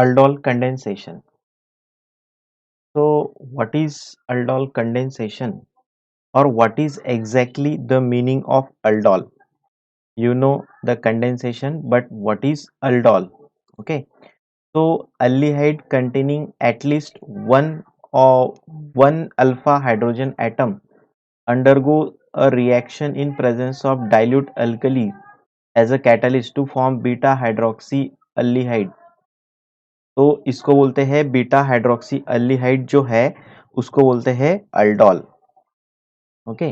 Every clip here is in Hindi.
Aldol condensation. So, what is aldol condensation, or what is exactly the meaning of aldol? You know the condensation, but what is aldol? Okay, so aldehyde containing at least one alpha hydrogen atom undergo a reaction in presence of dilute alkali as a catalyst to form beta hydroxy aldehyde. तो इसको बोलते हैं बीटा हाइड्रोक्सी अल्डिहाइड जो है उसको बोलते हैं aldol. Okay,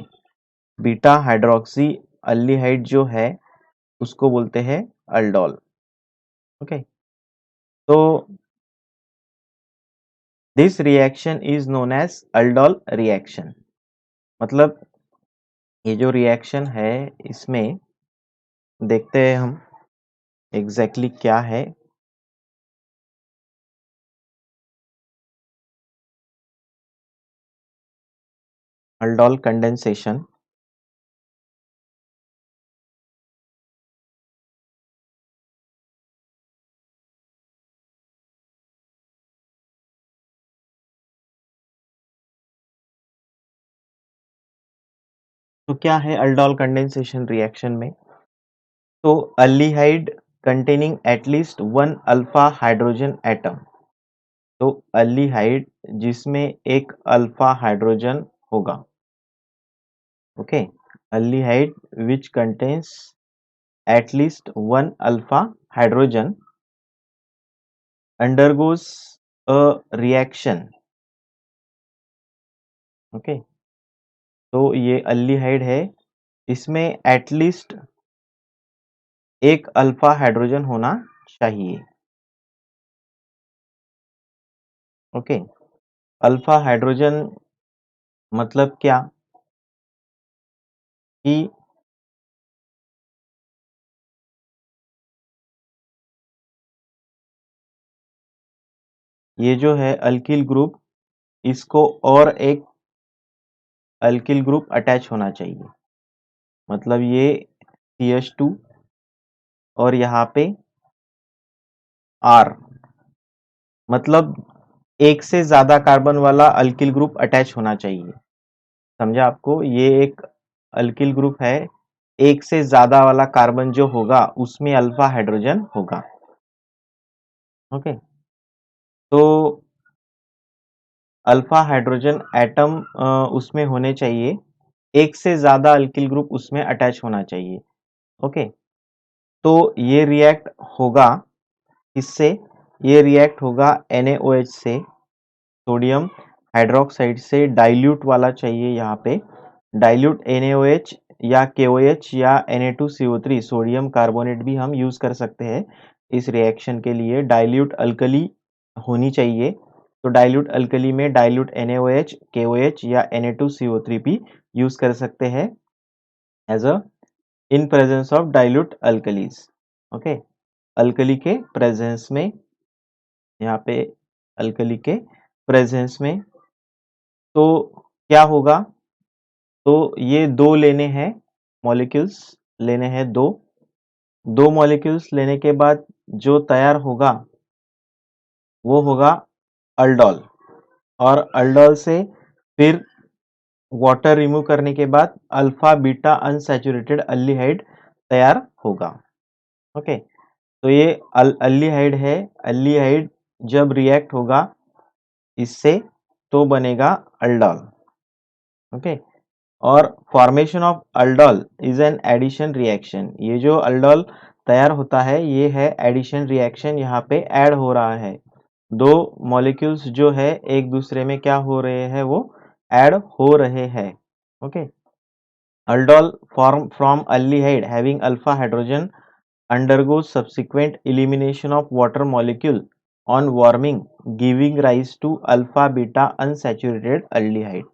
beta hydroxy aldehyde जो है उसको बोलते हैं अल्डोल. ओके, तो this reaction is known as aldol reaction. मतलब ये जो रिएक्शन है इसमें देखते हैं हम एग्जैक्टली क्या है. Aldol condensation. तो क्या है अल्डोल कंडेंसेशन रिएक्शन में? तो aldehyde containing at least one alpha hydrogen atom. तो अल्डिहाइड जिसमें एक अल्फा हाइड्रोजन होगा. Okay, aldehyde which contains at least one alpha hydrogen undergoes a reaction. Okay, तो ये अल्डिहाइड है, इसमें एटलीस्ट एक अल्फा हाइड्रोजन होना चाहिए. ओके, अल्फा हाइड्रोजन मतलब क्या कि ये जो है अल्किल ग्रुप, इसको और एक अल्किल ग्रुप अटैच होना चाहिए. मतलब ये CH2 और यहाँ पे R, मतलब एक से ज्यादा कार्बन वाला अल्किल ग्रुप अटैच होना चाहिए. समझा आपको? ये एक अल्किल ग्रुप है, एक से ज्यादा वाला कार्बन जो होगा उसमें अल्फा हाइड्रोजन होगा. ओके, तो अल्फा हाइड्रोजन एटम उसमें होने चाहिए, एक से ज्यादा अल्किल ग्रुप उसमें अटैच होना चाहिए. ओके, तो ये रिएक्ट होगा इससे, ये रिएक्ट होगा NaOH से, सोडियम हाइड्रोक्साइड से. डाइल्यूट वाला चाहिए यहाँ पे, डाइल्यूट NaOH या KOH या Na2CO3 सोडियम कार्बोनेट भी हम यूज कर सकते हैं इस रिएक्शन के लिए. डाइल्यूट अल्कली होनी चाहिए, तो डाइल्यूट अल्कली में डाइल्यूट NaOH, KOH या Na2CO3 भी यूज कर सकते हैं as a in presence of dilute alkalis. Okay, alkali के प्रेजेंस में, यहाँ पे अल्कली के प्रेजेंस में, तो क्या होगा? तो ये दो लेने हैं मॉलिक्यूल्स, लेने हैं दो मॉलिक्यूल्स लेने के बाद जो तैयार होगा वो होगा अल्डोल. और अल्डोल से फिर वाटर रिमूव करने के बाद अल्फा बीटा अनसैचुरेटेड अल्डिहाइड तैयार होगा. ओके, तो ये अल्डिहाइड है. अल्डिहाइड जब रिएक्ट होगा इससे तो बनेगा अल्डोल. ओके, और formation of aldol is an addition reaction. ये जो अल्डोल तैयार होता है ये है एडिशन रिएक्शन. यहाँ पे ऐड हो रहा है, दो मॉलिक्यूल्स जो है एक दूसरे में क्या हो रहे हैं, वो ऐड हो रहे हैं. Okay, aldol form from aldehyde having alpha hydrogen undergoes subsequent elimination of water molecule on warming, giving rise to alpha beta unsaturated aldehyde.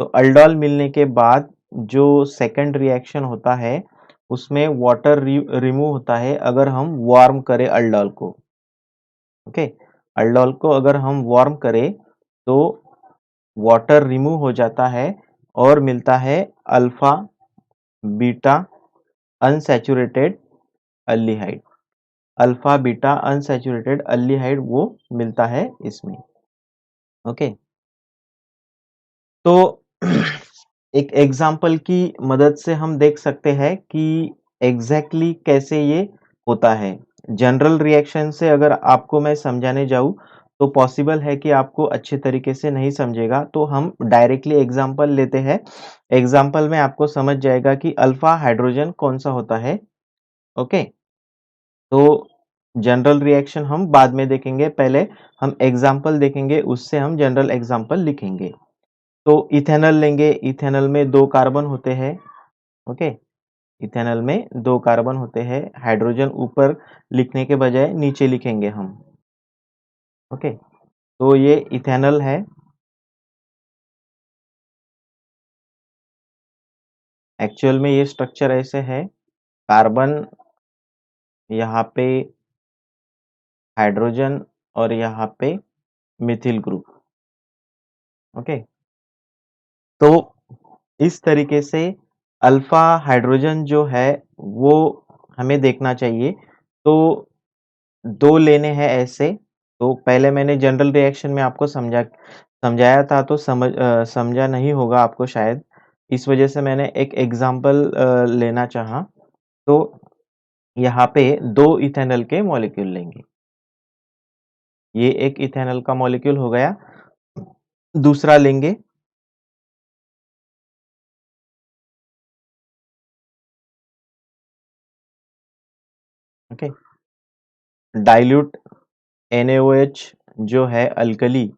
तो अल्डोल मिलने के बाद जो सेकंड रिएक्शन होता है उसमें वाटर रिमूव होता है अगर हम वार्म करें अल्डोल को. ओके, अल्डोल को अगर हम वार्म करें तो वाटर रिमूव हो जाता है और मिलता है alpha beta unsaturated aldehyde. Alpha beta unsaturated aldehyde वो मिलता है इसमें। ओके, तो एक एग्जाम्पल की मदद से हम देख सकते हैं कि एग्जैक्टली कैसे ये होता है। जनरल रिएक्शन से अगर आपको मैं समझाने जाऊं तो पॉसिबल है कि आपको अच्छे तरीके से नहीं समझेगा, तो हम डायरेक्टली एग्जाम्पल लेते हैं। एग्जाम्पल में आपको समझ जाएगा कि अल्फा हाइड्रोजन कौन सा होता है। ओके, तो जनरल रिएक्शन हम बाद में देखेंगे, पहले हम एग्जाम्पल देखेंगे, उससे हम जनरल एग्जाम्पल लिखेंगे। तो इथेनॉल लेंगे, इथेनॉल में 2 कार्बन होते हैं। ओके, इथेनॉल में 2 कार्बन होते हैं, हाइड्रोजन ऊपर लिखने के बजाय नीचे लिखेंगे हम। ओके, तो ये इथेनॉल है। एक्चुअल में ये स्ट्रक्चर ऐसे है, कार्बन यहाँ पे, हाइड्रोजन और यहाँ पे मिथिल ग्रुप। ओके, तो इस तरीके से अल्फा हाइड्रोजन जो है वो हमें देखना चाहिए। तो 2 लेने हैं ऐसे। तो पहले मैंने जनरल रिएक्शन में आपको समझाया था, तो समझा नहीं होगा आपको शायद, इस वजह से मैंने एक एग्जांपल लेना चाहा। तो यहाँ पे 2 इथेनॉल के मॉलिक्यूल लेंगे। ये एक इथेनॉल का मॉलिक्यूल हो गया। दूसरा लेंगे, ओके, डाइल्यूट NaOH जो है अल्कली,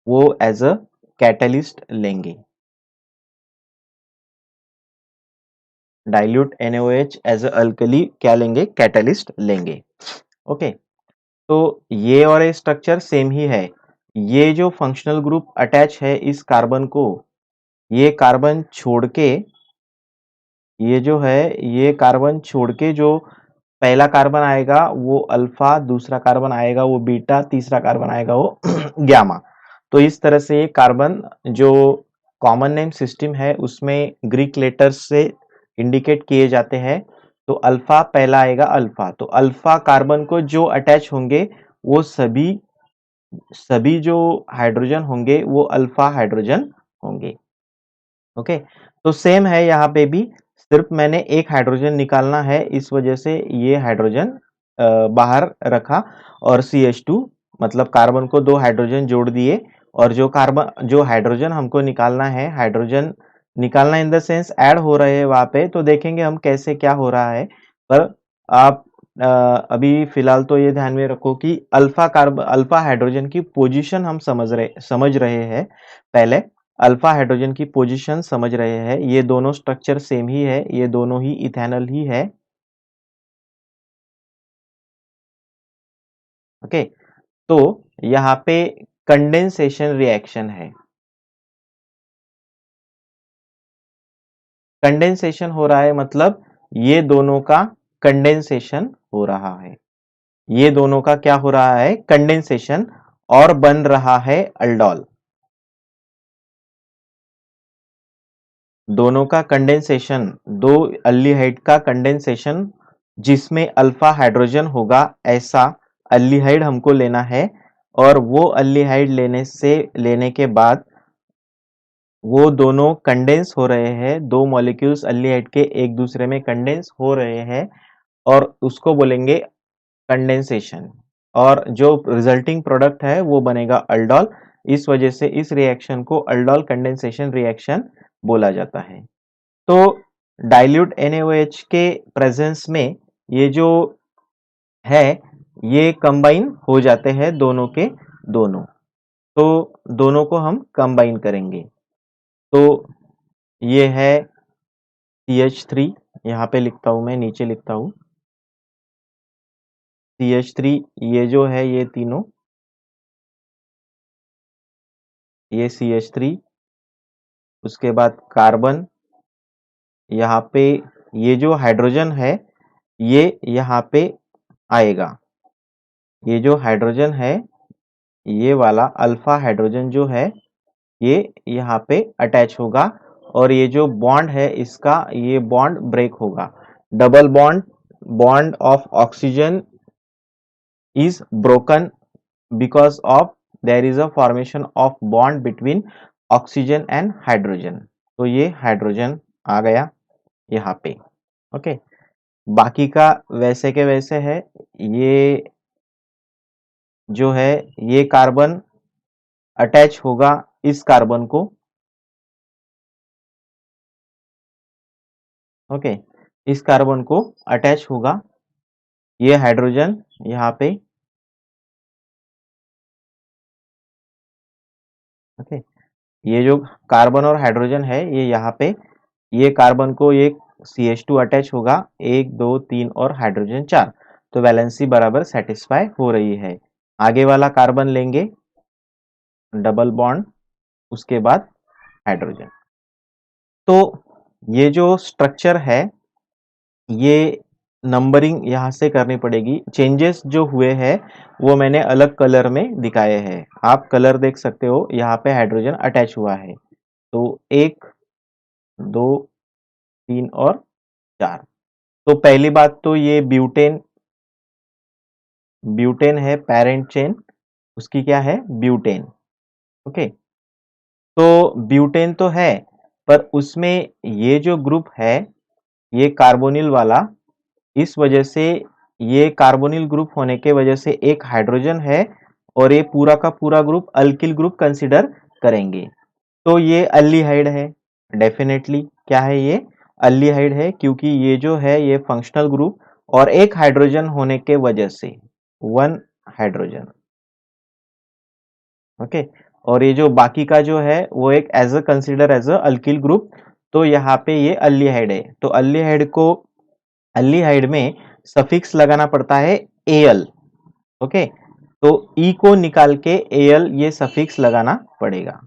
वो एज अ कैटलिस्ट लेंगे। Dilute NaOH as a alkali क्या लेंगे, कैटलिस्ट लेंगे। ओके, तो ये और ये स्ट्रक्चर सेम ही है। ये जो फंक्शनल ग्रुप अटैच है इस कार्बन को, ये कार्बन छोड़ के, ये जो है ये कार्बन छोड़ के जो पहला कार्बन आएगा वो अल्फा, दूसरा कार्बन आएगा वो बीटा, तीसरा कार्बन आएगा वो गामा। तो इस तरह से ये कार्बन जो कॉमन नेम सिस्टम है उसमें ग्रीक लेटर्स से इंडिकेट किए जाते हैं। तो अल्फा पहला आएगा अल्फा, तो अल्फा कार्बन को जो अटैच होंगे वो सभी सभी जो हाइड्रोजन होंगे वो अल्फा हाइड्रोजन होंगे। ओके, तो सेम है यहाँ पे भी, सिर्फ मैंने एक हाइड्रोजन निकालना है, इस वजह से ये हाइड्रोजन बाहर रखा और CH2 मतलब कार्बन को 2 हाइड्रोजन जोड़ दिए। और जो हाइड्रोजन हमको निकालना है, हाइड्रोजन निकालना इन द सेंस ऐड हो रहे हैं वहां पे, तो देखेंगे हम कैसे क्या हो रहा है। पर आप अभी फिलहाल तो ये ध्यान में रखो कि अल्फा हाइड्रोजन की पोजीशन हम समझ रहे हैं पहले। अल्फा हाइड्रोजन की पोजीशन समझ रहे हैं, ये दोनों स्ट्रक्चर सेम ही है, ये दोनों ही इथेनॉल ही है। ओके, तो यहाँ पे कंडेंसेशन रिएक्शन है। कंडेंसेशन हो रहा है मतलब ये दोनों का कंडेंसेशन हो रहा है, ये दोनों का क्या हो रहा है, कंडेंसेशन, और बन रहा है अल्डोल। दोनों का कंडेंसेशन, दो अल्डिहाइड का कंडेंसेशन जिसमें अल्फा हाइड्रोजन होगा, ऐसा अल्डिहाइड हमको लेना है। और वो अल्डिहाइड लेने के बाद वो दोनों कंडेंस हो रहे हैं, दो मॉलिक्यूल्स अल्डिहाइड के एक दूसरे में कंडेंस हो रहे हैं, और उसको बोलेंगे कंडेंसेशन। और जो रिजल्टिंग प्रोडक्ट है वो बनेगा अल्डोल। इस वजह से इस रिएक्शन को अल्डोल कंडेंसेशन रिएक्शन बोला जाता है। तो डाइल्यूट NaOH के प्रेजेंस में ये जो है ये कंबाइन हो जाते हैं दोनों के दोनों। तो दोनों को हम कंबाइन करेंगे, तो ये है CH3, यहाँ पे लिखता हूं मैं, नीचे लिखता हूं CH3। ये जो है ये तीनों, ये CH3, उसके बाद कार्बन, यहाँ पे ये जो हाइड्रोजन है ये यहाँ पे आएगा। ये जो हाइड्रोजन है, ये वाला अल्फा हाइड्रोजन जो है ये यहाँ पे अटैच होगा, और ये जो बॉन्ड है इसका, ये बॉन्ड ब्रेक होगा। Double bond, bond of oxygen is broken because of there is a formation of bond between oxygen and hydrogen. तो ये हाइड्रोजन आ गया यहाँ पे। ओके, बाकी का वैसे के वैसे है। ये जो है ये कार्बन अटैच होगा इस कार्बन को। ओके, इस कार्बन को अटैच होगा ये हाइड्रोजन यहाँ पे। ओके, ये जो कार्बन और हाइड्रोजन है ये यहाँ पे, ये कार्बन को एक CH2 अटैच होगा, 1 2 3 और हाइड्रोजन 4। तो वैलेंसी बराबर सेटिस्फाई हो रही है। आगे वाला कार्बन लेंगे, डबल बॉन्ड, उसके बाद हाइड्रोजन। तो ये जो स्ट्रक्चर है ये नंबरिंग यहाँ से करनी पड़ेगी। चेंजेस जो हुए हैं वो मैंने अलग कलर में दिखाए हैं, आप कलर देख सकते हो। यहाँ पे हाइड्रोजन अटैच हुआ है, तो 1 2 3 और 4। तो पहली बात तो ये ब्यूटेन, ब्यूटेन है पेरेंट चेन, उसकी क्या है ब्यूटेन। ओके, तो ब्यूटेन तो है, पर उसमें ये जो ग्रुप है ये कार्बोनिल वाला, इस वजह से ये कार्बोनिल ग्रुप होने के वजह से एक हाइड्रोजन है और ये पूरा का पूरा ग्रुप अल्किल ग्रुप कंसीडर करेंगे। तो ये अल्डिहाइड है, डेफिनेटली क्या है ये अल्डिहाइड है, क्योंकि ये जो है ये फंक्शनल ग्रुप और एक हाइड्रोजन होने के वजह से, वन हाइड्रोजन। ओके, और ये जो बाकी का जो है वो एक as a consider as a alkyl group. तो यहाँ पे ये अल्डिहाइड है, तो अल्डिहाइड को, अल्डिहाइड में सफिक्स लगाना पड़ता है एल। ओके, तो ई को निकाल के एल ये सफिक्स लगाना पड़ेगा,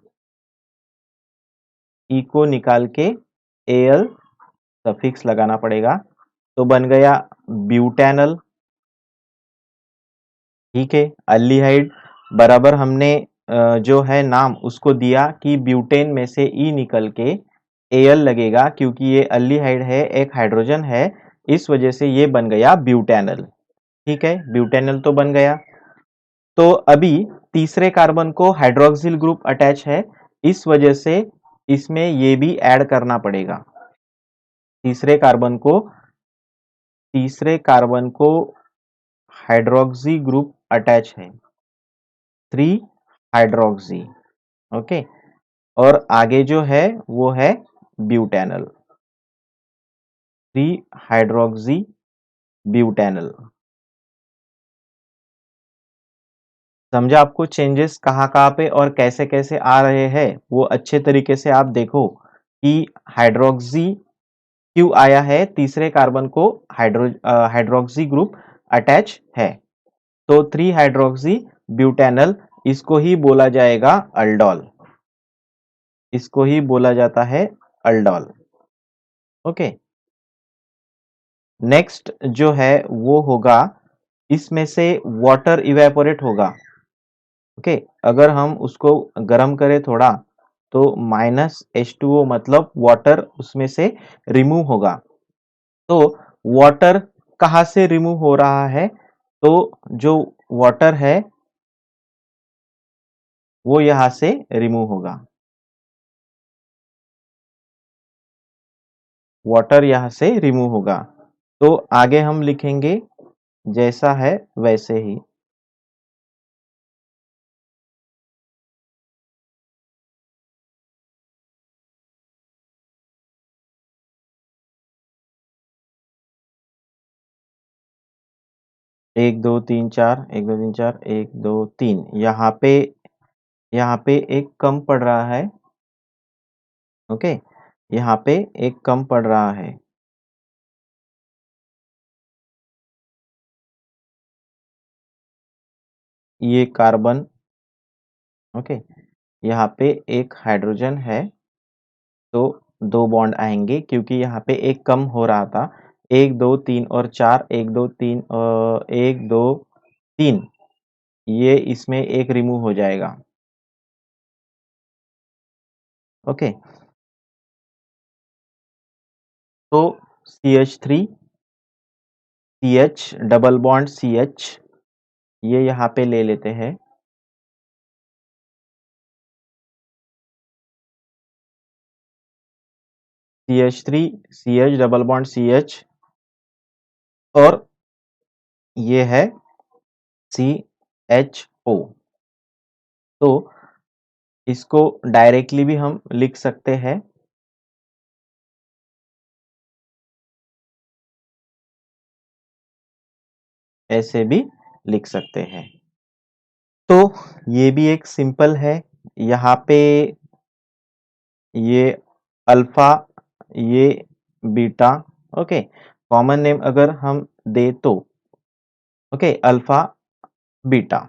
ई को निकाल के एल सफिक्स लगाना पड़ेगा। तो बन गया ब्यूटेनल। ठीक है, अल्डिहाइड बराबर हमने जो है नाम उसको दिया कि ब्यूटेन में से ई निकल के एल लगेगा, क्योंकि ये अल्डिहाइड है, एक हाइड्रोजन है, इस वजह से ये बन गया ब्यूटेनल। ठीक है, ब्यूटेनल तो बन गया। तो अभी तीसरे कार्बन को हाइड्रोक्सिल ग्रुप अटैच है, इस वजह से इसमें ये भी ऐड करना पड़ेगा। तीसरे कार्बन को, तीसरे कार्बन को हाइड्रोक्सी ग्रुप अटैच है, 3 हाइड्रोक्सी। ओके, और आगे जो है वो है ब्यूटेनल, 3 हाइड्रोक्सी ब्यूटेनल। समझा आपको चेंजेस कहाँ कहाँ पे और कैसे कैसे आ रहे हैं? वो अच्छे तरीके से आप देखो कि हाइड्रोक्सी क्यों आया है, तीसरे कार्बन को हाइड्रोक्सी ग्रुप अटैच है। तो 3 हाइड्रोक्सी ब्यूटेनल, इसको ही बोला जाएगा अल्डोल, इसको ही बोला जाता है अल्डोल। ओके, नेक्स्ट जो है वो होगा, इसमें से वाटर इवेपोरेट होगा। ओके, अगर हम उसको गर्म करें थोड़ा, तो -H2O मतलब वाटर उसमें से रिमूव होगा। तो वाटर कहाँ से रिमूव हो रहा है? तो जो वाटर है वो यहां से रिमूव होगा, वाटर यहां से रिमूव होगा। तो आगे हम लिखेंगे जैसा है वैसे ही। 1 2 3 4, 1 2 3 4, 1 2 3, यहाँ पे एक कम पड़ रहा है। ओके, यहाँ पे एक कम पड़ रहा है। ये कार्बन, ओके, यहाँ पे एक हाइड्रोजन है, तो 2 बॉन्ड आएंगे क्योंकि यहाँ पे एक कम हो रहा था। 1 2 3 और 4, 1 2 3, 1 2 3, ये इसमें एक रिमूव हो जाएगा। ओके, तो CH3, CH double bond CH, ये यहाँ पे ले लेते हैं। CH3 CH double bond CH और ये है CHO। तो इसको डायरेक्टली भी हम लिख सकते हैं। ऐसे भी लिख सकते हैं। तो ये भी एक सिंपल है। यहाँ पे ये अल्फा, ये बीटा। ओके, कॉमन नेम अगर हम दे तो ओके अल्फा बीटा,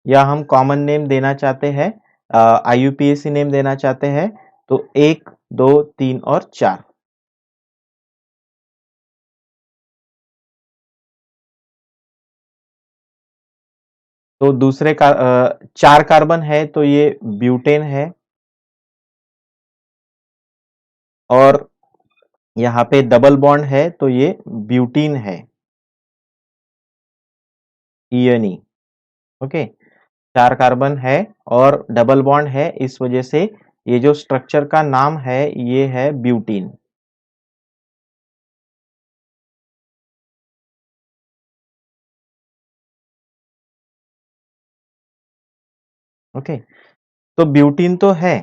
या हम कॉमन नेम देना चाहते हैं, IUPAC नेम देना चाहते हैं तो 1 2 3 और 4। तो दूसरे का 4 कार्बन है तो ये ब्यूटेन है, और यहाँ पे डबल बॉन्ड है तो ये ब्यूटीन है, ENE। ओके, 4 कार्बन है और डबल बॉन्ड है, इस वजह से ये जो स्ट्रक्चर का नाम है ये है ब्यूटीन। ओके, तो ब्यूटीन तो है।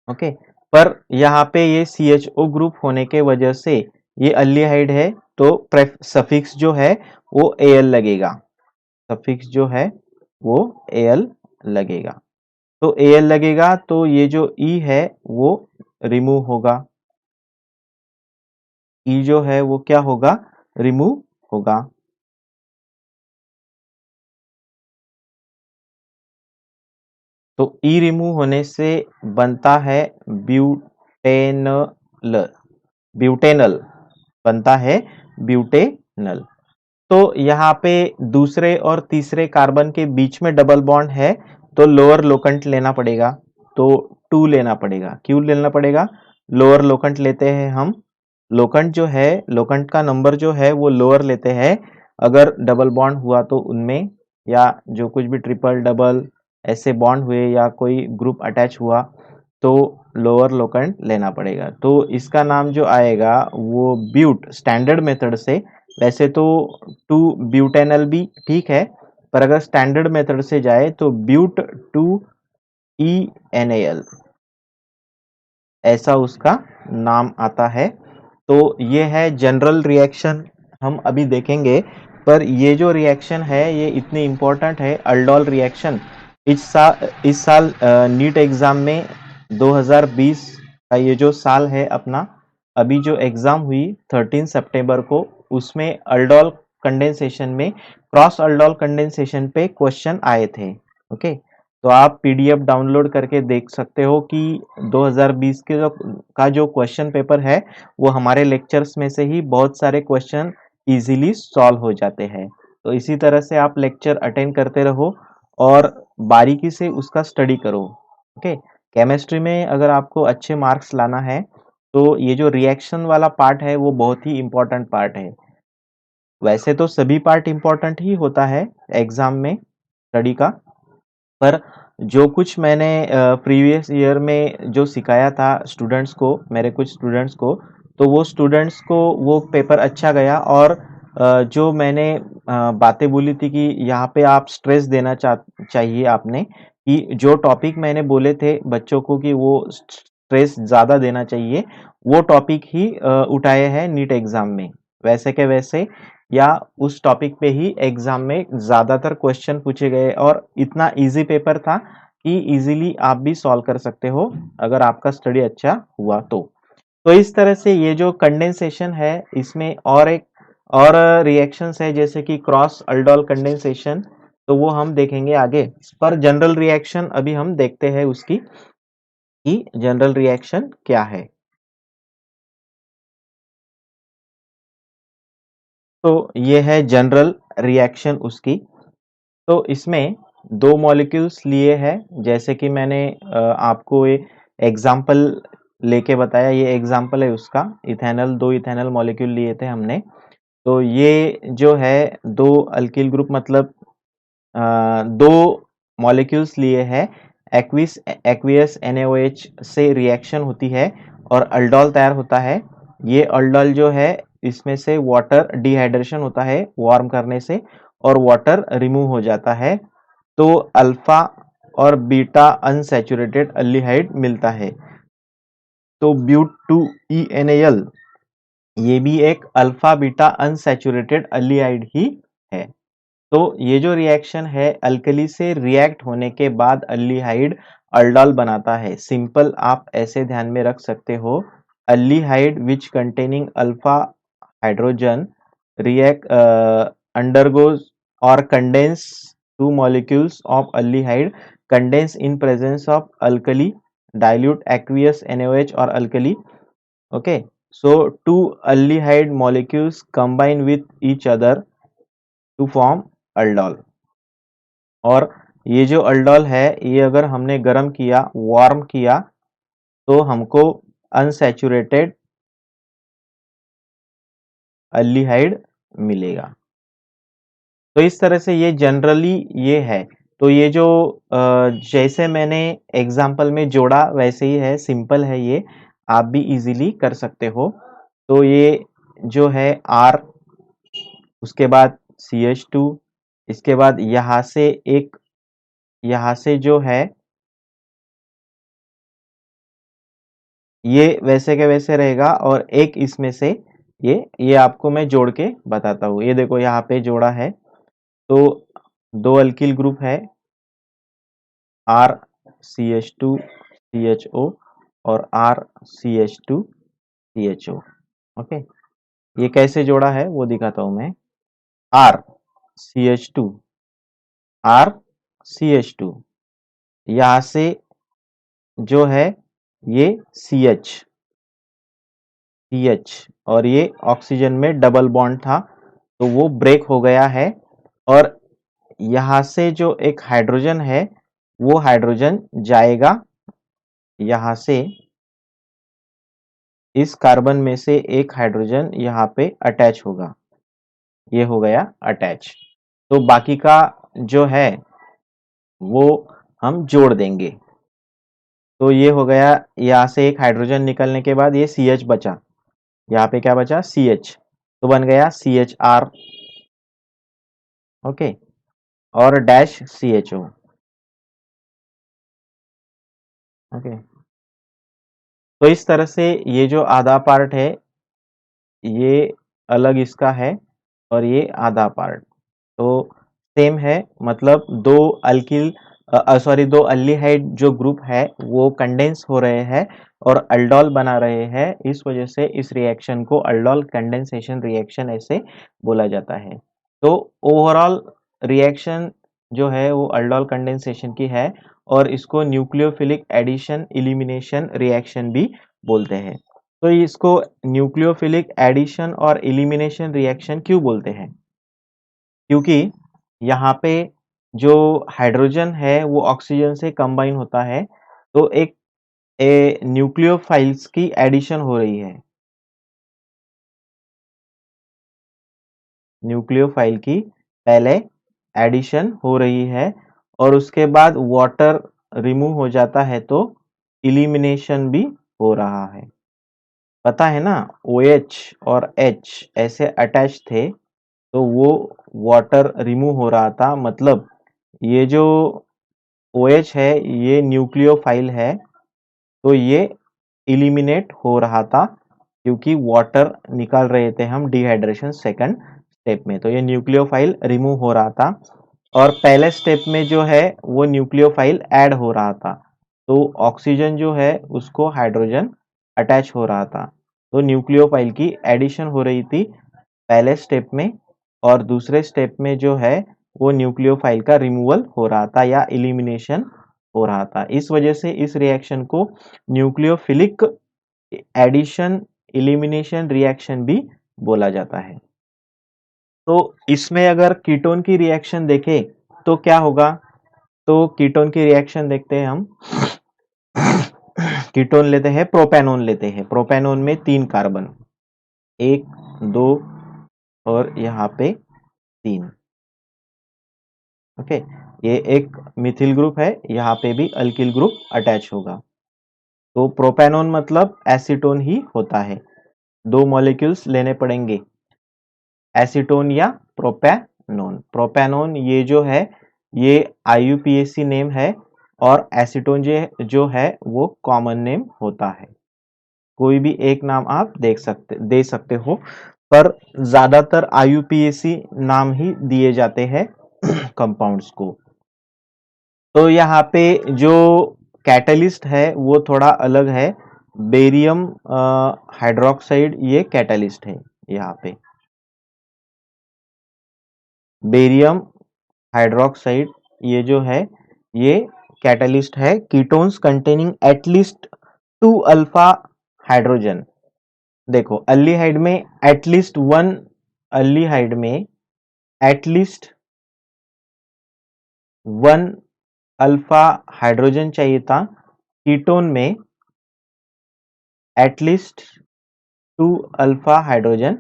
ओके, पर यहाँ पे ये CHO ग्रुप होने के वजह से ये अल्डिहाइड है, तो सफिक्स जो है वो Al लगेगा। सफिक्स जो है वो Al लगेगा। तो Al लगेगा तो ये जो E है वो रिमूव होगा। E जो है वो क्या होगा, रिमूव होगा। तो ई रिमूव होने से बनता है ब्यूटेनल। ब्यूटेनल बनता है ब्यूटेनल। तो यहाँ पे दूसरे और तीसरे कार्बन के बीच में डबल बॉन्ड है तो लोअर लोकेंट लेना पड़ेगा। तो 2 लेना पड़ेगा। क्यों लेना पड़ेगा? लोअर लोकेंट लेते हैं हम। लोकेंट जो है, लोकेंट का नंबर जो है वो लोअर लेते हैं अगर डबल बॉन्ड हुआ तो उनमें, या जो कुछ भी ट्रिपल डबल ऐसे बॉन्ड हुए या कोई ग्रुप अटैच हुआ तो लोअर लोकेंट लेना पड़ेगा। तो इसका नाम जो आएगा वो ब्यूट, स्टैंडर्ड मेथड से। वैसे तो 2 ब्यूटेनल भी ठीक है, पर अगर स्टैंडर्ड मेथड से जाए तो ब्यूट 2 ENAL ऐसा उसका नाम आता है। तो ये है जनरल रिएक्शन, हम अभी देखेंगे। पर ये जो रिएक्शन है ये इतनी इम्पोर्टेंट है, अल्डोल रिएक्शन। इस साल नीट एग्जाम में 2020 का ये जो साल है अपना, अभी जो एग्जाम हुई 13 सितंबर को, उसमें अल्डोल कंडेंसेशन में क्रॉस अल्डोल कंडेंसेशन पे क्वेश्चन आए थे। ओके, तो आप PDF डाउनलोड करके देख सकते हो कि 2020 के जो क्वेश्चन पेपर है वो हमारे लेक्चर्स में से ही बहुत सारे क्वेश्चन इजीली सॉल्व हो जाते हैं। तो इसी तरह से आप लेक्चर अटेंड करते रहो और बारीकी से उसका स्टडी करो। ओके, केमिस्ट्री में अगर आपको अच्छे मार्क्स लाना है तो ये जो रिएक्शन वाला पार्ट है वो बहुत ही इम्पोर्टेंट पार्ट है। वैसे तो सभी पार्ट इम्पोर्टेंट ही होता है एग्जाम में स्टडी का, पर जो कुछ मैंने प्रीवियस ईयर में जो सिखाया था स्टूडेंट्स को, मेरे कुछ स्टूडेंट्स को, तो वो स्टूडेंट्स को वो पेपर अच्छा गया। और जो मैंने बातें बोली थी कि यहाँ पे आप स्ट्रेस देना चाहिए आपने, कि जो टॉपिक मैंने बोले थे बच्चों को कि वो स्ट्रेस ज़्यादा देना चाहिए, वो टॉपिक ही उठाए हैं नीट एग्जाम में वैसे के वैसे, या उस टॉपिक पे ही एग्जाम में ज्यादातर क्वेश्चन पूछे गए। और इतना इजी पेपर था कि इजीली आप भी सॉल्व कर सकते हो अगर आपका स्टडी अच्छा हुआ तो इस तरह से ये जो कंडेंसेशन है इसमें और एक और रिएक्शंस है जैसे कि क्रॉस अल्डोल कंडेंसेशन, तो वो हम देखेंगे आगे। पर जनरल रिएक्शन अभी हम देखते हैं उसकी, कि जनरल रिएक्शन क्या है। तो ये है जनरल रिएक्शन उसकी। तो इसमें 2 मॉलिक्यूल्स लिए हैं, जैसे कि मैंने आपको ये एग्जाम्पल लेके बताया, ये एग्जाम्पल है उसका। इथेनॉल, 2 इथेनॉल मॉलिक्यूल लिए थे हमने। तो ये जो है 2 अल्किल ग्रुप, मतलब दो मॉलिक्यूल्स लिए हैं, एक्वियस NaOH से रिएक्शन होती है और अल्डोल तैयार होता है। ये अल्डोल जो है इसमें से वाटर डिहाइड्रेशन होता है वार्म करने से और वाटर रिमूव हो जाता है, तो अल्फा और बीटा अनसैचुरेटेड अल्डिहाइड मिलता है। तो ब्यूट 2 ENAL ये भी एक अल्फा बीटा अनसैचुरेटेड अल्डिहाइड ही है। तो ये जो रिएक्शन है अल्कली से रिएक्ट होने के बाद अल्डिहाइड अल्डोल बनाता है। सिंपल आप ऐसे ध्यान में रख सकते हो, aldehyde which containing alpha hydrogen react undergoes or condense two molecules of aldehyde condense in presence of alkali dilute aqueous NaOH or alkali. Okay, so two aldehyde molecules combine with each other to form aldol. और ये जो अल्डोल है ये अगर हमने गर्म किया वार्म किया तो हमको अनसैचुरेटेड अल्डिहाइड मिलेगा। तो इस तरह से ये जनरली ये है। तो ये जो जैसे मैंने एग्जाम्पल में जोड़ा वैसे ही है, सिंपल है, ये आप भी इजीली कर सकते हो। तो ये जो है R, उसके बाद CH2, इसके बाद यहाँ से जो है ये वैसे के वैसे रहेगा और एक इसमें से ये आपको मैं जोड़ के बताता हूँ। ये देखो यहाँ पे जोड़ा है, तो दो अल्किल ग्रुप है R CH2 CHO और R CH2 CHO। ओके, ये कैसे जोड़ा है वो दिखाता हूं मैं। R CH2 R CH2, यहां से जो है ये CH और ये ऑक्सीजन में डबल बॉन्ड था तो वो ब्रेक हो गया है और यहां से जो एक हाइड्रोजन है वो हाइड्रोजन जाएगा यहां से, इस कार्बन में से एक हाइड्रोजन यहाँ पे अटैच होगा, ये हो गया अटैच। तो बाकी का जो है वो हम जोड़ देंगे। तो ये हो गया, यहाँ से एक हाइड्रोजन निकलने के बाद ये CH बचा, यहाँ पे क्या बचा CH, तो बन गया CHR। ओके, और डैश CHO। ओके, तो इस तरह से ये जो आधा पार्ट है ये अलग इसका है और ये आधा पार्ट तो सेम है, मतलब दो अल्डिहाइड जो ग्रुप है वो कंडेंस हो रहे हैं और अल्डोल बना रहे हैं, इस वजह से इस रिएक्शन को अल्डोल कंडेंसेशन रिएक्शन ऐसे बोला जाता है। तो ओवरऑल रिएक्शन जो है वो अल्डोल कंडेंसेशन की है और इसको न्यूक्लियोफिलिक एडिशन इलिमिनेशन रिएक्शन भी बोलते हैं। तो इसको न्यूक्लियोफिलिक एडिशन और इलिमिनेशन रिएक्शन क्यों बोलते हैं? क्योंकि यहाँ पे जो हाइड्रोजन है वो ऑक्सीजन से कंबाइन होता है तो एक न्यूक्लियोफाइल्स की एडिशन हो रही है, न्यूक्लियोफाइल की पहले एडिशन हो रही है और उसके बाद वाटर रिमूव हो जाता है तो इलिमिनेशन भी हो रहा है। पता है ना, OH और H ऐसे अटैच थे तो वो वाटर रिमूव हो रहा था, मतलब ये जो OH है ये न्यूक्लियोफाइल है तो ये इलिमिनेट हो रहा था क्योंकि वाटर निकाल रहे थे हम डिहाइड्रेशन सेकंड स्टेप में, तो ये न्यूक्लियोफाइल रिमूव हो रहा था और पहले स्टेप में जो है वो न्यूक्लियोफाइल ऐड हो रहा था तो ऑक्सीजन जो है उसको हाइड्रोजन अटैच हो रहा था, तो न्यूक्लियोफाइल की एडिशन हो रही थी पहले स्टेप में और दूसरे स्टेप में जो है वो न्यूक्लियोफाइल का रिमूवल हो रहा था या इलिमिनेशन हो रहा था। इस वजह से इस रिएक्शन को न्यूक्लियोफिलिक एडिशन इलिमिनेशन रिएक्शन भी बोला जाता है। तो इसमें अगर कीटोन की रिएक्शन देखें तो क्या होगा? तो कीटोन की रिएक्शन देखते हैं हम। कीटोन लेते हैं, प्रोपेनोन लेते हैं। प्रोपेनोन में 3 कार्बन, 1 2 और यहाँ पे 3। ओके, ये एक मिथिल ग्रुप है, यहाँ पे भी अल्किल ग्रुप अटैच होगा। तो प्रोपेनॉन मतलब एसीटोन ही होता है। दो मॉलिक्यूल्स लेने पड़ेंगे, एसीटोन या प्रोपेनॉन। प्रोपेनॉन ये जो है ये IUPAC नेम है, और एसीटोन जो है वो कॉमन नेम होता है। कोई भी एक नाम आप दे सकते हो, पर ज्यादातर IUPAC नाम ही दिए जाते हैं कंपाउंड्स को। तो यहाँ पे जो कैटलिस्ट है वो थोड़ा अलग है। बेरियम हाइड्रोक्साइड ये कैटलिस्ट है। यहाँ पे बेरियम हाइड्रोक्साइड ये जो है ये कैटलिस्ट है, ketones containing at least 2 alpha hydrogen. देखो अल्डिहाइड में एटलीस्ट वन, अल्डिहाइड में एटलीस्ट वन अल्फा हाइड्रोजन चाहिए था, कीटोन में एटलीस्ट 2 अल्फा हाइड्रोजन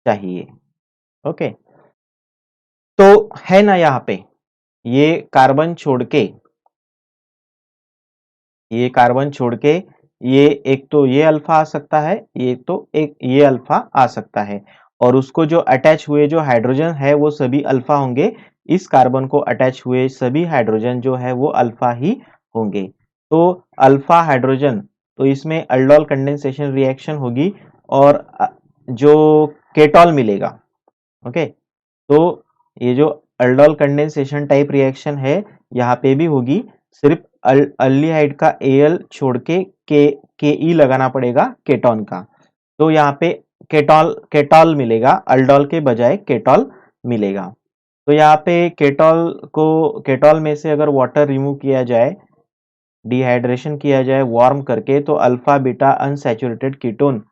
चाहिए। ओके, तो है ना यहाँ पे ये कार्बन छोड़ के, ये कार्बन छोड़ के ये एक तो ये अल्फा आ सकता है, ये तो एक ये अल्फा आ सकता है, और उसको जो अटैच हुए जो हाइड्रोजन है वो सभी अल्फा होंगे। इस कार्बन को अटैच हुए सभी हाइड्रोजन जो है वो अल्फा ही होंगे। तो अल्फा हाइड्रोजन, तो इसमें अल्डोल कंडेंसेशन रिएक्शन होगी और जो केटॉल मिलेगा। ओके, तो ये जो अल्डोल कंडेंसेशन टाइप रिएक्शन है यहाँ पे भी होगी, सिर्फ अल्डिहाइड का Al छोड़ के ई लगाना पड़ेगा केटॉन का। तो यहाँ पे केटॉल केटॉल मिलेगा, अल्डोल के बजाय केटॉल मिलेगा। तो यहाँ पे केटॉल में से अगर वाटर रिमूव किया जाए, डिहाइड्रेशन किया जाए वार्म करके, तो अल्फा बीटा अनसैचुरेटेड कीटोन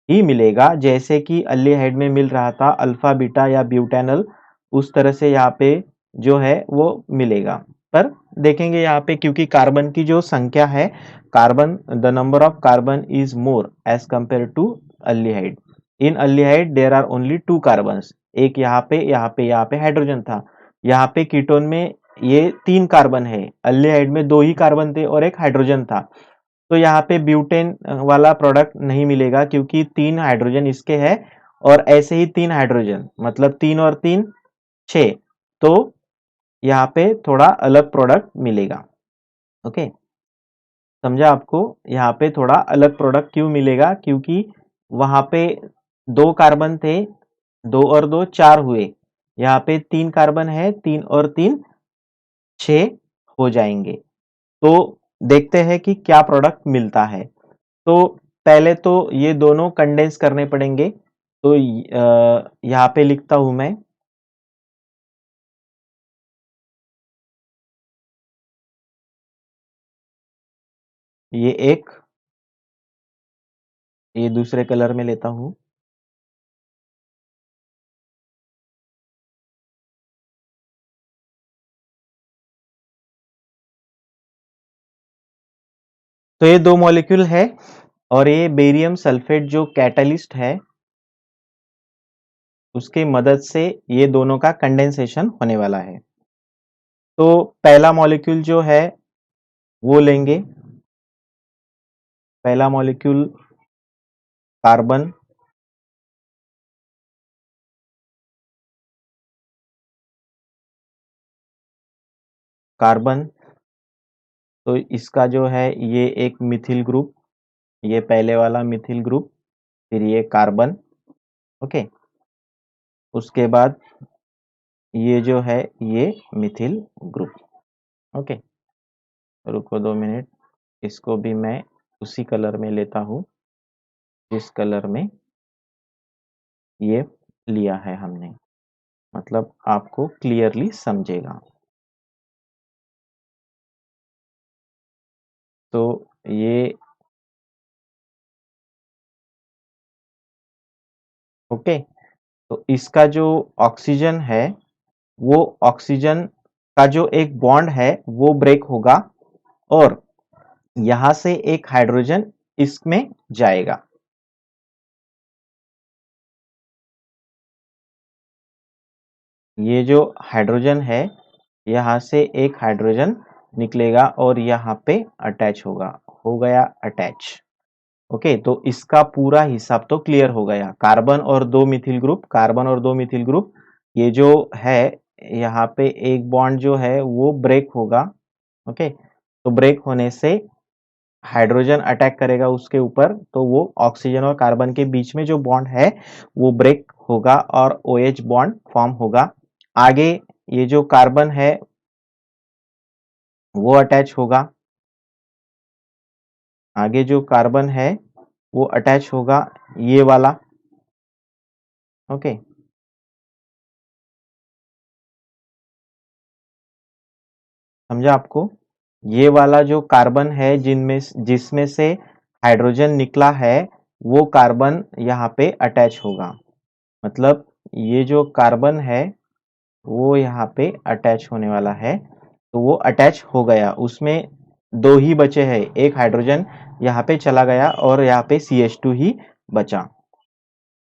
ही मिलेगा, जैसे कि अल्डिहाइड में मिल रहा था अल्फा बीटा या ब्यूटेनल, उस तरह से यहाँ पे जो है वो मिलेगा। पर देखेंगे यहाँ पे क्योंकि कार्बन की जो संख्या है, carbon the number of carbon is more as compare to aldehyde. In aldehyde there are only 2 carbons, एक यहाँ पे हाइड्रोजन था। यहाँ पे कीटोन में ये 3 कार्बन है, अल्डिहाइड में 2 ही कार्बन थे और एक हाइड्रोजन था। तो यहाँ पे ब्यूटेन वाला प्रोडक्ट नहीं मिलेगा क्योंकि 3 हाइड्रोजन इसके है, और ऐसे ही 3 हाइड्रोजन मतलब 3 और 3 6, तो यहाँ पे थोड़ा अलग प्रोडक्ट मिलेगा। ओके, समझा आपको? यहाँ पे थोड़ा अलग प्रोडक्ट क्यों मिलेगा, क्योंकि वहां पे 2 कार्बन थे, 2 और 2 4 हुए, यहाँ पे 3 कार्बन है, 3 और 3 6 हो जाएंगे। तो देखते हैं कि क्या प्रोडक्ट मिलता है। तो पहले तो ये दोनों कंडेंस करने पड़ेंगे, तो यहाँ पे लिखता हूं मैं, ये एक, ये दूसरे कलर में लेता हूं। तो ये 2 मॉलिक्यूल है, और ये बेरियम सल्फेट जो कैटलिस्ट है उसके मदद से ये दोनों का कंडेंसेशन होने वाला है। तो पहला मॉलिक्यूल जो है वो लेंगे, पहला मॉलिक्यूल कार्बन, कार्बन, तो इसका जो है ये एक मिथिल ग्रुप, ये पहले वाला मिथिल ग्रुप, फिर ये कार्बन। ओके, उसके बाद ये जो है ये मिथिल ग्रुप। ओके, रुको 2 मिनट, इसको भी मैं उसी कलर में लेता हूँ जिस कलर में ये लिया है हमने, मतलब आपको क्लियरली समझेगा। तो ये ओके, तो इसका जो ऑक्सीजन है वो ऑक्सीजन का जो एक बॉन्ड है वो ब्रेक होगा, और यहां से एक हाइड्रोजन इसमें जाएगा। ये जो हाइड्रोजन है यहाँ से एक हाइड्रोजन निकलेगा और यहाँ पे अटैच होगा, हो गया अटैच। ओके, तो इसका पूरा हिसाब तो क्लियर हो गया। कार्बन और दो मिथिल ग्रुप, कार्बन और दो मिथिल ग्रुप, ये जो है यहाँ पे एक बॉन्ड जो है वो ब्रेक होगा। ओके, तो ब्रेक होने से हाइड्रोजन अटैक करेगा उसके ऊपर, तो वो ऑक्सीजन और कार्बन के बीच में जो बॉन्ड है वो ब्रेक होगा और OH बॉन्ड फॉर्म होगा। आगे ये जो कार्बन है वो अटैच होगा, आगे जो कार्बन है वो अटैच होगा ये वाला। ओके, समझा आपको? ये वाला जो कार्बन है जिसमें से हाइड्रोजन निकला है वो कार्बन यहाँ पे अटैच होगा। मतलब ये जो कार्बन है वो यहाँ पे अटैच होने वाला है, तो वो अटैच हो गया। उसमें दो ही बचे हैं, एक हाइड्रोजन यहाँ पे चला गया और यहाँ पे CH2 ही बचा।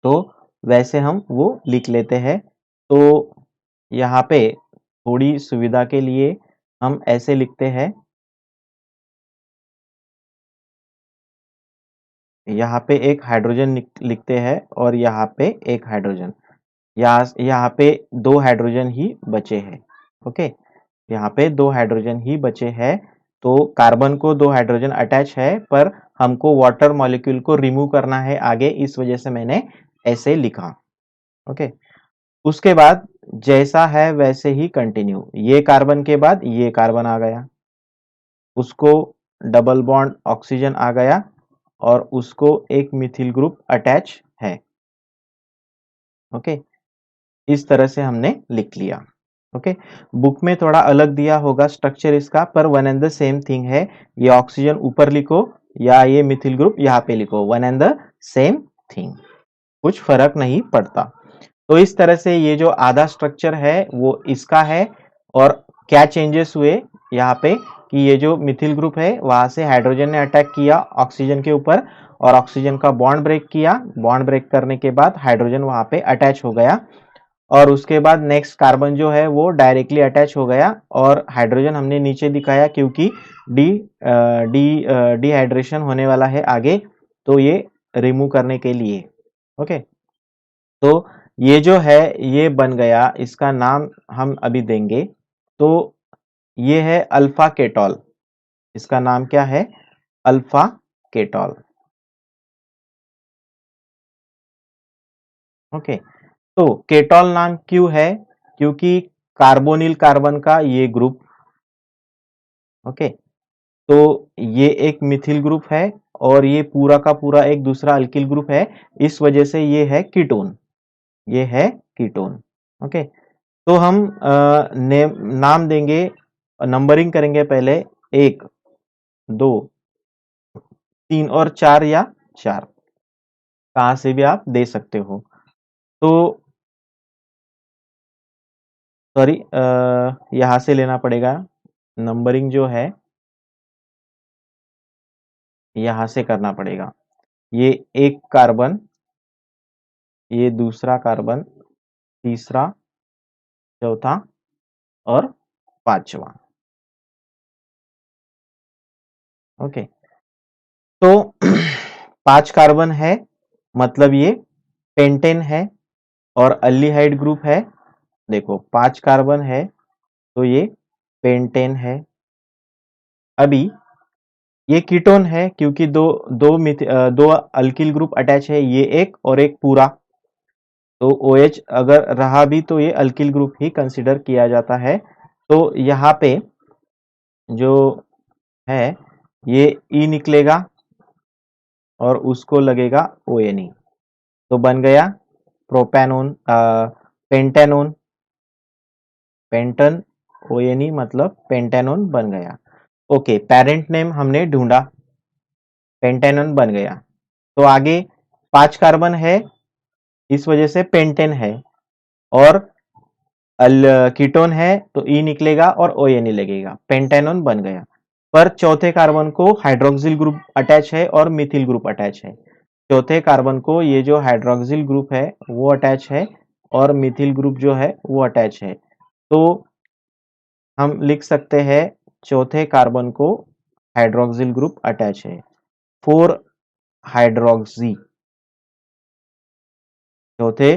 तो वैसे हम वो लिख लेते हैं। तो यहाँ पे थोड़ी सुविधा के लिए हम ऐसे लिखते हैं, यहाँ पे एक हाइड्रोजन लिखते हैं और यहाँ पे एक हाइड्रोजन, यहाँ पे दो हाइड्रोजन ही बचे हैं। ओके, यहाँ पे दो हाइड्रोजन ही बचे हैं। तो कार्बन को दो हाइड्रोजन अटैच है, पर हमको वाटर मॉलिक्यूल को रिमूव करना है आगे, इस वजह से मैंने ऐसे लिखा। ओके, उसके बाद जैसा है वैसे ही कंटिन्यू, ये कार्बन के बाद ये कार्बन आ गया, उसको डबल बॉन्ड ऑक्सीजन आ गया और उसको एक मिथिल ग्रुप अटैच है। ओके, इस तरह से हमने लिख लिया। ओके, बुक में थोड़ा अलग दिया होगा स्ट्रक्चर इसका, पर one and the same thing है। ये ऑक्सीजन ऊपर लिखो या ये मिथिल ग्रुप यहाँ पे लिखो, one and the same thing, कुछ फर्क नहीं पड़ता। तो इस तरह से ये जो आधा स्ट्रक्चर है वो इसका है। और क्या चेंजेस हुए यहाँ पे कि ये जो मिथिल ग्रुप है वहां से हाइड्रोजन ने अटैक किया ऑक्सीजन के ऊपर और ऑक्सीजन का बॉन्ड ब्रेक किया। बॉन्ड ब्रेक करने के बाद हाइड्रोजन वहां पे अटैच हो गया और उसके बाद नेक्स्ट कार्बन जो है वो डायरेक्टली अटैच हो गया और हाइड्रोजन हमने नीचे दिखाया क्योंकि डी डी डिहाइड्रेशन होने वाला है आगे, तो ये रिमूव करने के लिए। ओके, तो ये जो है ये बन गया, इसका नाम हम अभी देंगे। तो ये है अल्फा केटॉल, इसका नाम क्या है? अल्फा केटॉल। ओके, तो केटॉल नाम क्यों है? क्योंकि कार्बोनिल कार्बन का ये ग्रुप। ओके, तो ये एक मिथिल ग्रुप है और ये पूरा का पूरा एक दूसरा अल्किल ग्रुप है, इस वजह से ये है कीटोन, ये है कीटोन। ओके, तो हम नाम देंगे, नंबरिंग करेंगे पहले, एक, दो, तीन और चार या चार, कहाँ से भी आप दे सकते हो। तो सॉरी, यहाँ से लेना पड़ेगा, नंबरिंग जो है यहाँ से करना पड़ेगा। ये एक कार्बन, ये दूसरा कार्बन, तीसरा, चौथा और पांचवा। ओके, तो पांच कार्बन है, मतलब ये पेंटेन है और अल्डिहाइड ग्रुप है। देखो पांच कार्बन है तो ये पेंटेन है। अभी ये कीटोन है क्योंकि दो अल्किल ग्रुप अटैच है, ये एक और एक पूरा, तो OH अगर रहा भी तो ये अल्किल ग्रुप ही कंसिडर किया जाता है। तो यहाँ पे जो है ये E निकलेगा और उसको लगेगा ONE, तो बन गया प्रोपेनोन, पेंटेनोन, पेंटन, ONE मतलब पेंटेनोन बन गया। ओके, पेरेंट नेम हमने ढूंढा, पेंटेनोन बन गया। तो आगे पांच कार्बन है, इस वजह से पेंटेन है, और कीटोन है तो ई निकलेगा और ONE लगेगा, पेंटेनोन बन गया। पर चौथे कार्बन को हाइड्रोक्सिल ग्रुप अटैच है और मिथिल ग्रुप अटैच है। चौथे कार्बन को ये जो हाइड्रोक्सिल ग्रुप है वो अटैच है और मिथिल ग्रुप जो है वो अटैच है। तो हम लिख सकते हैं चौथे कार्बन को हाइड्रोक्सिल ग्रुप अटैच है, 4 हाइड्रोक्सी। चौथे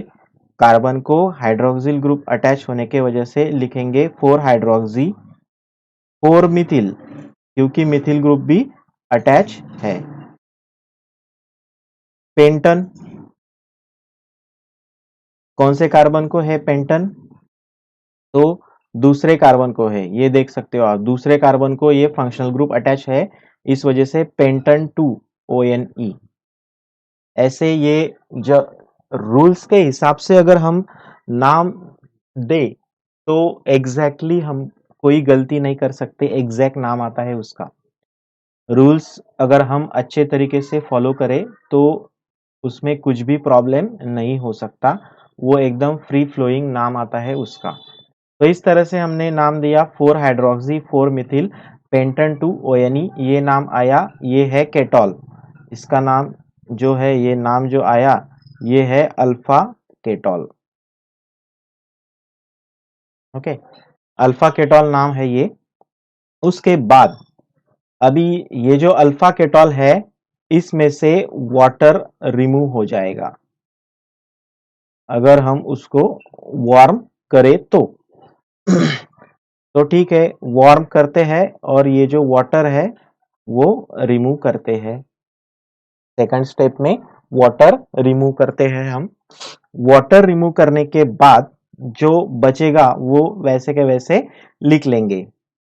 कार्बन को हाइड्रोक्सिल ग्रुप अटैच होने के वजह से लिखेंगे 4 हाइड्रोक्सी 4 मिथिल, क्योंकि मिथिल ग्रुप भी अटैच है। पेंटन, कौन से कार्बन को है पेंटन? तो दूसरे कार्बन को है, ये देख सकते हो आप, दूसरे कार्बन को ये फंक्शनल ग्रुप अटैच है, इस वजह से पेंटन 2 ONE। ऐसे ये जो रूल्स के हिसाब से अगर हम नाम दे तो एग्जैक्टली हम कोई गलती नहीं कर सकते, एग्जैक्ट नाम आता है उसका। रूल्स अगर हम अच्छे तरीके से फॉलो करें तो उसमें कुछ भी प्रॉब्लम नहीं हो सकता, वो एकदम फ्री फ्लोइंग नाम आता है उसका। तो इस तरह से हमने नाम दिया 4 हाइड्रोक्सी 4 मिथिल पेंटन 2 ONE, ये नाम आया, ये है केटॉल। इसका नाम जो है, ये नाम जो आया ये है अल्फा केटॉल। ओके, अल्फा केटॉल नाम है ये। उसके बाद अभी ये जो अल्फा केटॉल है इसमें से वाटर रिमूव हो जाएगा अगर हम उसको वार्म करें तो। तो ठीक है, वार्म करते हैं और ये जो वाटर है वो रिमूव करते हैं। सेकंड स्टेप में वाटर रिमूव करते हैं हम। वाटर रिमूव करने के बाद जो बचेगा वो वैसे के वैसे लिख लेंगे।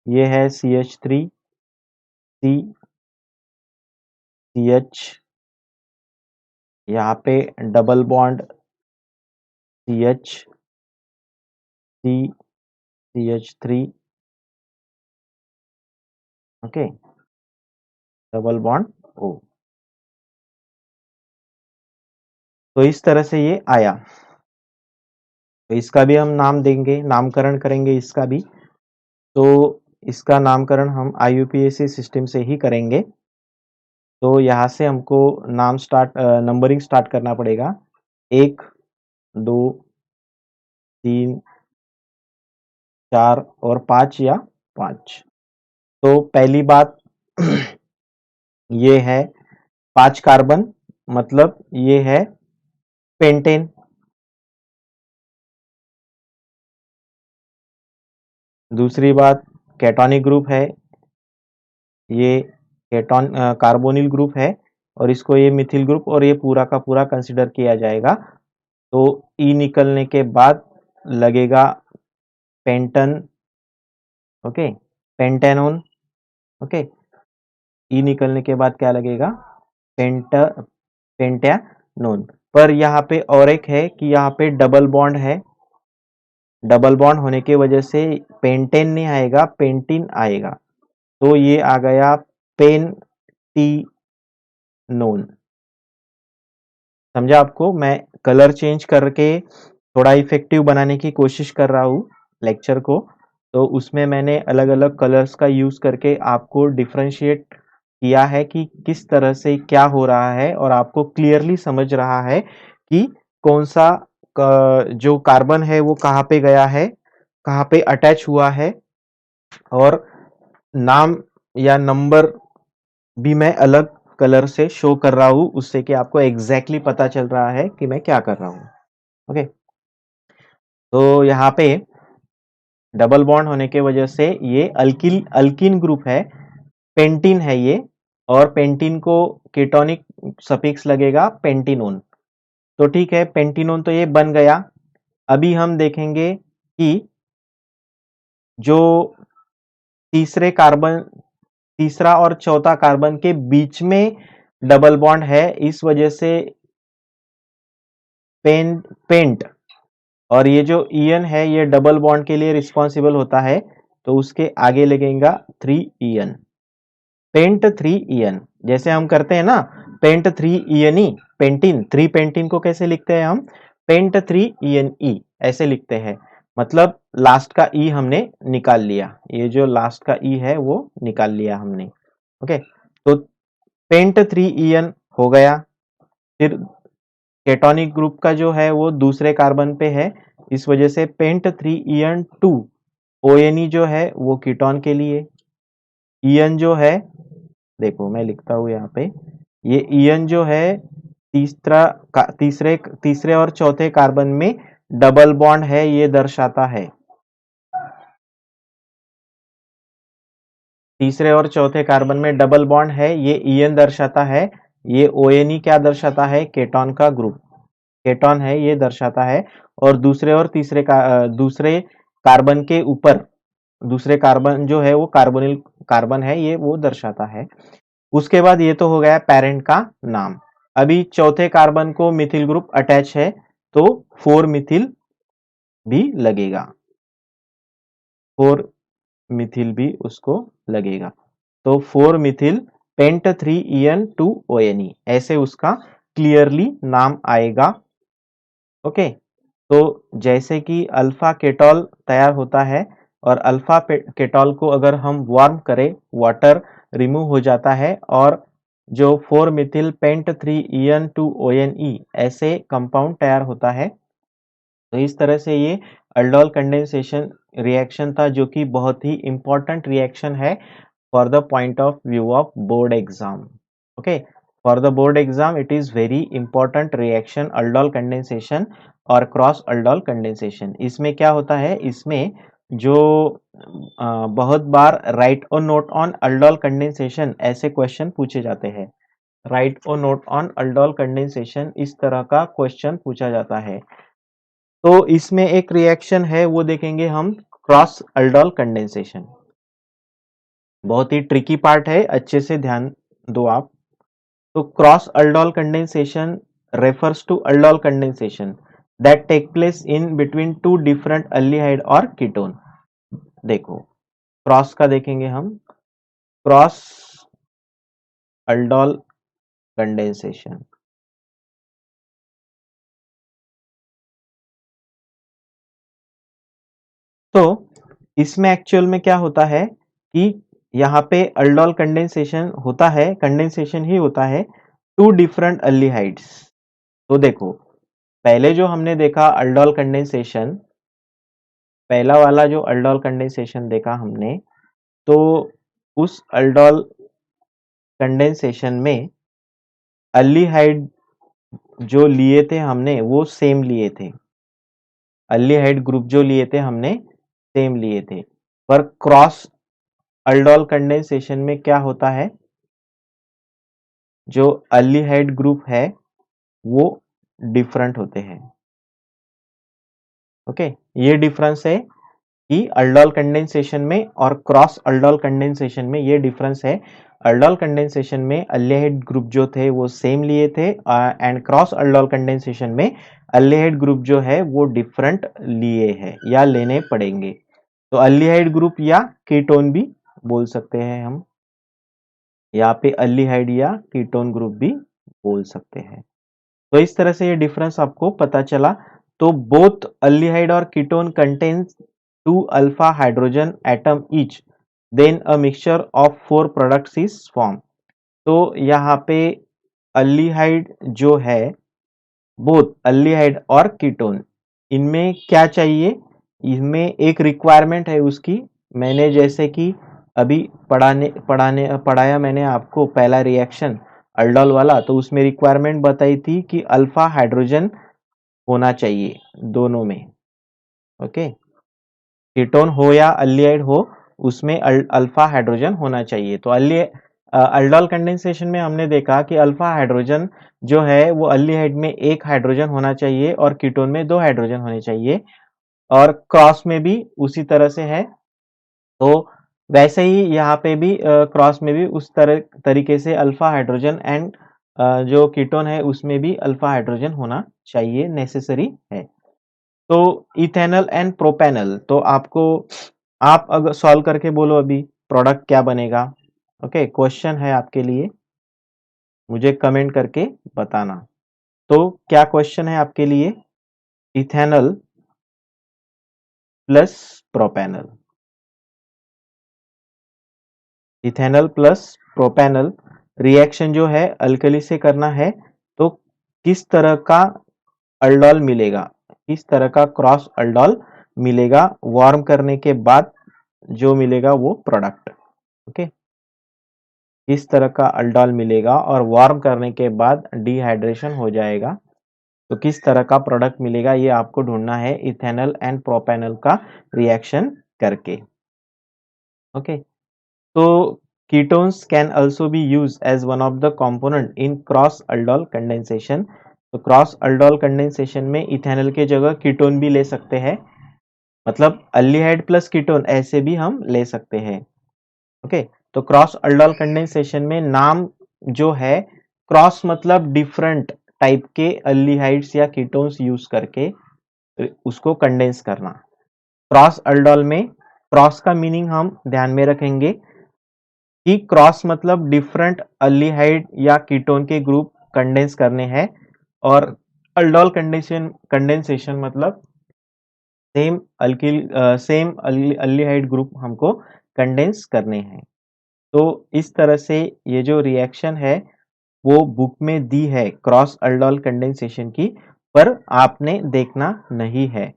ये है CH3 CH, यहाँ पे double bond CH CH3, okay, double bond O। तो इस तरह से ये आया। तो इसका भी हम नाम देंगे, नामकरण करेंगे इसका भी। तो इसका नामकरण हम IUPAC सिस्टम से ही करेंगे। तो यहाँ से हमको नंबरिंग स्टार्ट करना पड़ेगा, 1 2 3 4 और 5 या 5। तो पहली बात ये है 5 कार्बन, मतलब ये है पेंटेन। दूसरी बात कैटोनिक ग्रुप है, ये कार्बोनिल ग्रुप है और इसको ये मिथिल ग्रुप और ये पूरा का पूरा कंसिडर किया जाएगा। तो ई निकलने के बाद लगेगा pentane, okay, pentanone, okay. E निकलने के बाद क्या लगेगा? Pent pentanone. पर यहाँ पे और एक है कि यहाँ पे डबल बॉन्ड है, डबल बॉन्ड होने की वजह से पेंटेन नहीं आएगा, पेंटिन आएगा। तो ये आ गया पेंटीनोन। समझा आपको? मैं कलर चेंज करके थोड़ा इफेक्टिव बनाने की कोशिश कर रहा हूँ लेक्चर को। तो उसमें मैंने अलग अलग कलर्स का यूज करके आपको डिफरेंशिएट किया है कि किस तरह से क्या हो रहा है, और आपको क्लियरली समझ रहा है कि कौन सा जो कार्बन है वो कहाँ पे गया है, कहाँ पे अटैच हुआ है, और नाम या नंबर भी मैं अलग कलर से शो कर रहा हूँ, उससे कि आपको एग्जैक्टली पता चल रहा है कि मैं क्या कर रहा हूँ। ओके, तो यहाँ पे डबल बॉन्ड होने के वजह से ये अल्किन ग्रुप है, पेंटीन है ये, और पेंटीन को कीटोनिक सफिक्स लगेगा पेंटीनोन। तो ठीक है, पेंटीनोन तो ये बन गया। अभी हम देखेंगे कि जो तीसरा और चौथा कार्बन के बीच में डबल बॉन्ड है, इस वजह से पेंट और ये जो ईएन है ये डबल बॉन्ड के लिए रिस्पॉन्सिबल होता है, तो उसके आगे लगेगा 3EN, पेंट 3EN। जैसे हम करते हैं ना पेंट 3ENE, पेंटिन 3 पेंटिन को कैसे लिखते हैं हम? पेंट 3ENE ऐसे लिखते हैं। मतलब लास्ट का ई हमने निकाल लिया, ये जो लास्ट का ई है वो निकाल लिया हमने। ओके, तो पेंट 3EN हो गया। फिर केटोनिक ग्रुप का जो है वो दूसरे कार्बन पे है, इस वजह से पेंट 3EN2 ONE जो है वो कीटोन के लिए, EN जो है, देखो मैं लिखता हूं यहाँ पे, ये EN जो है तीसरे तीसरे और चौथे कार्बन में डबल बॉन्ड है, ये दर्शाता है। तीसरे और चौथे कार्बन में डबल बॉन्ड है, ये EN दर्शाता है। ये ONE क्या दर्शाता है? केटॉन का ग्रुप, केटॉन है ये दर्शाता है। और दूसरे और तीसरे दूसरे कार्बन के ऊपर दूसरे कार्बन जो है वो कार्बोनिल कार्बन है, ये वो दर्शाता है। उसके बाद ये तो हो गया पेरेंट का नाम। अभी चौथे कार्बन को मिथिल ग्रुप अटैच है तो 4 मिथिल भी लगेगा, 4 मिथिल भी उसको लगेगा। तो 4 मिथिल पेंट 3En2ONe ऐसे उसका क्लियरली नाम आएगा। ओके, तो जैसे कि अल्फा केटॉल तैयार होता है और अल्फा केटॉल को अगर हम वार्म करें, वाटर रिमूव हो जाता है और जो 4 मिथिल पेंट 3En2ONe ऐसे कंपाउंड तैयार होता है। तो इस तरह से ये अल्डोल कंडेंसेशन रिएक्शन था, जो कि बहुत ही इंपॉर्टेंट रिएक्शन है for the point of view of board exam. Okay, for the board exam it is very important reaction aldol condensation और क्रॉस अल्डोल कंडेंसेशन। इसमें क्या होता है, इसमें जो बहुत बार राइट और नोट ऑन अल्डोल कंडेंसेशन ऐसे क्वेश्चन पूछे जाते हैं। राइट और नोट ऑन अल्डोल कंडेंसेशन इस तरह का क्वेश्चन पूछा जाता है। तो इसमें एक रिएक्शन है वो देखेंगे हम, क्रॉस अल्डोल कंडेंसेशन। बहुत ही ट्रिकी पार्ट है, अच्छे से ध्यान दो आप। तो cross aldol condensation refers to aldol condensation that take place in between two different aldehyde और कीटोन। देखो क्रॉस का देखेंगे हम, क्रॉस अल्डोल कंडेंसेशन। तो इसमें एक्चुअल में क्या होता है कि यहाँ पे अल्डोल कंडेंसेशन होता है, कंडेंसेशन ही होता है टू डिफरेंट अल्डिहाइड्स। तो देखो पहले जो हमने देखा अल्डोल कंडेंसेशन, पहला वाला जो अल्डोल कंडेंसेशन देखा हमने, तो उस अल्डोल कंडेंसेशन में अल्डिहाइड जो लिए थे हमने वो सेम लिए थे, अल्डिहाइड ग्रुप जो लिए थे हमने सेम लिए थे। पर क्रॉस अल्डोल कंडेंसेशन में क्या होता है, जो अल्डिहाइड ग्रुप है वो डिफरेंट होते हैं। ओके, ये डिफरेंस है कि अल्डोल कंडेंसेशन में और क्रॉस अल्डोल कंडेंसेशन में ये डिफरेंस है। अल्डोल कंडेंसेशन में अल्डिहाइड ग्रुप जो थे वो सेम लिए थे एंड क्रॉस अल्डोल कंडेंसेशन में अल्डिहाइड ग्रुप जो है वो डिफरेंट लिए हैं या लेने पड़ेंगे। तो अल्डिहाइड ग्रुप या कीटोन भी बोल सकते हैं हम, यहाँ पे अल्डिहाइड या कीटोन ग्रुप भी बोल सकते हैं। तो इस तरह से ये डिफरेंस आपको पता चला। तो बोथ अल्डिहाइड और ketone contains 2 alpha hydrogen atom each, then a mixture of 4 products is form. तो यहाँ पे अल्डिहाइड जो है, बोथ अल्डिहाइड और कीटोन, इनमें क्या चाहिए, इनमें एक रिक्वायरमेंट है उसकी। मैंने जैसे कि अभी पढ़ाया मैंने आपको पहला रिएक्शन अल्डोल वाला, तो उसमें रिक्वायरमेंट बताई थी कि अल्फा हाइड्रोजन होना चाहिए दोनों में। ओके, कीटोन हो या अल्डिहाइड हो, उसमें अल्फा हाइड्रोजन होना चाहिए। तो अल्डोल कंडेंसेशन में हमने देखा कि अल्फा हाइड्रोजन जो है वो अल्डिहाइड में 1 हाइड्रोजन होना चाहिए और कीटोन में 2 हाइड्रोजन होने चाहिए, और क्रॉस में भी उसी तरह से है। तो वैसे ही यहाँ पे भी क्रॉस में भी उस तरीके से अल्फा हाइड्रोजन एंड जो कीटोन है उसमें भी अल्फा हाइड्रोजन होना चाहिए, नेसेसरी है। तो इथेनॉल एंड प्रोपेनॉल, तो आपको आप अगर सॉल्व करके बोलो अभी प्रोडक्ट क्या बनेगा। ओके, क्वेश्चन है आपके लिए, मुझे कमेंट करके बताना। तो क्या क्वेश्चन है आपके लिए, ethanol plus propanol, ethanol plus propanol reaction जो है अल्कली से करना है, तो किस तरह का अल्डोल मिलेगा, किस तरह का क्रॉस अल्डोल मिलेगा वार्म करने के बाद जो मिलेगा वो प्रोडक्ट। ओके, इस तरह का अल्डोल मिलेगा और वार्म करने के बाद डिहाइड्रेशन हो जाएगा। तो किस तरह का प्रोडक्ट मिलेगा ये आपको ढूंढना है इथेनॉल एंड प्रोपेनॉल का रिएक्शन करके। ओके, तो ketones can also be used as one of the component in cross aldol condensation। तो क्रॉस अल्डोल कंडेंसेशन में इथेनॉल के जगह कीटोन भी ले सकते हैं, मतलब अल्डिहाइड प्लस कीटोन ऐसे भी हम ले सकते हैं। ओके, तो क्रॉस अल्डोल कंडेंसेशन में नाम जो है, क्रॉस मतलब डिफरेंट टाइप के अल्डिहाइड्स या कीटोन्स यूज करके उसको कंडेंस करना। क्रॉस अल्डोल में क्रॉस का मीनिंग हम ध्यान में रखेंगे कि क्रॉस मतलब डिफरेंट अल्डिहाइड या कीटोन के ग्रुप कंडेंस करने हैं, और अल्डोल कंडेंसेशन मतलब सेम अल्डिहाइड ग्रुप हमको कंडेंस करने हैं। तो इस तरह से ये जो रिएक्शन है वो बुक में दी है क्रॉस अल्डोल कंडेंसेशन की, पर आपने देखना नहीं है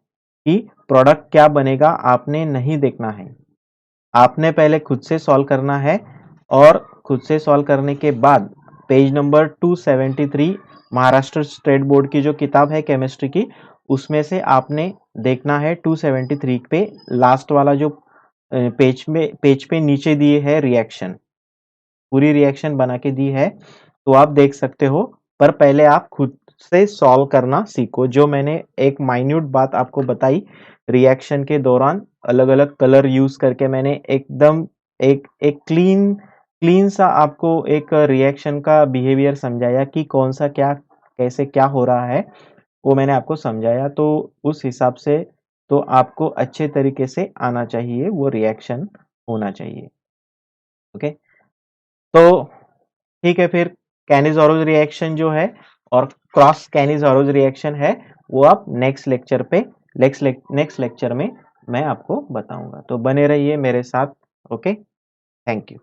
कि प्रोडक्ट क्या बनेगा, आपने नहीं देखना है। आपने पहले खुद से सॉल्व करना है, और खुद से सॉल्व करने के बाद page number 273 Maharashtra state board की जो किताब है केमिस्ट्री की, उसमें से आपने देखना है 273 पे लास्ट वाला जो पेज पे नीचे दिए है रिएक्शन, पूरी रिएक्शन बना के दी है, तो आप देख सकते हो। पर पहले आप खुद से सॉल्व करना सीखो। जो मैंने एक माइन्यूट बात आपको बताई रिएक्शन के दौरान, अलग अलग कलर यूज करके मैंने एकदम एक एक क्लीन सा आपको एक रिएक्शन का बिहेवियर समझाया कि कौन सा क्या कैसे क्या हो रहा है, वो मैंने आपको समझाया। तो उस हिसाब से तो आपको अच्छे तरीके से आना चाहिए, वो रिएक्शन होना चाहिए। ओके, तो ठीक है, फिर कैनिज़ारोस रिएक्शन जो है और क्रॉस कैनिज़ारोस रिएक्शन है वो आप नेक्स्ट लेक्चर में मैं आपको बताऊंगा। तो बने रहिए मेरे साथ। Okay, thank you.